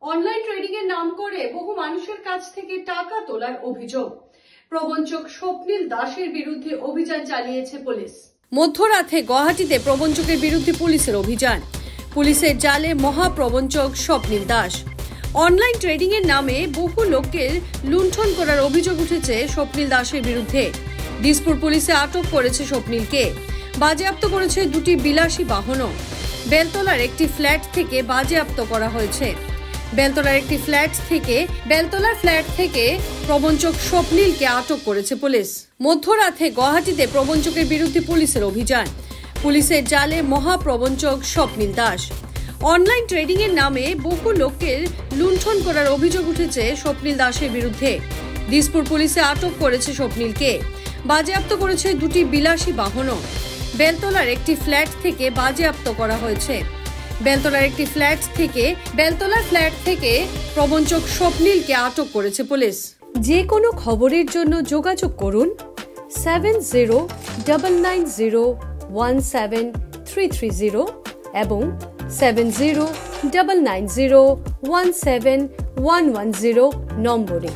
Online trading এর নাম করে বহু মানুষের কাছ থেকে টাকা তোলার অভিযোগ। প্রবঞ্চক স্বপ্নিল দাসের বিরুদ্ধে অভিযান চালিয়েছে পুলিশ। মধ্যরাতে গুয়াহাটিতে প্রবঞ্চকের বিরুদ্ধে পুলিশের অভিযান। পুলিশের জালে মহাপ্রবঞ্চক স্বপ্নিল দাস। অনলাইন ট্রেডিং এর নামে বহু লোককে লুণ্ঠন করার অভিযোগ উঠেছে স্বপ্নিল দাসের বিরুদ্ধে। দিসপুর পুলিশে আটক করেছে স্বপ্নিলকে। বাজেয়াপ্ত করেছে দুটি বিলাসী বাহনও। বেলতলার একটি ফ্ল্যাট থেকে বাজেয়াপ্ত করা হয়েছে। বেলতলার ফ্ল্যাট থেকে প্রবঞ্চক স্বপ্নিলকে আটক করেছে পুলিশ। মধ্যরাতে গুয়াহাটিতে প্রবঞ্চকের বিরুদ্ধে পুলিশের অভিযান। পুলিশের জালে মহাপ্রবঞ্চক স্বপ্নিল দাস। অনলাইন ট্রেডিং এর নামে বহু লোককে লুণ্ঠন করার অভিযোগ উঠেছে স্বপ্নিল দাসের বিরুদ্ধে। দিসপুর পুলিশে আটক করেছে স্বপ্নিলকে। বাজেয়াপ্ত করেছে দুটি বিলাসী বাহনও। বেলতলার একটি ফ্ল্যাট থেকে বাজেয়াপ্ত করা হয়েছে। বেলতলার ফ্ল্যাট থেকে প্রবঞ্চক স্বপ্নিলকে আটক করেছে পুলিশ। যে কোনো খবরের জন্য যোগাযোগ করুন 7099017330 এবং 7099017110 নম্বরে।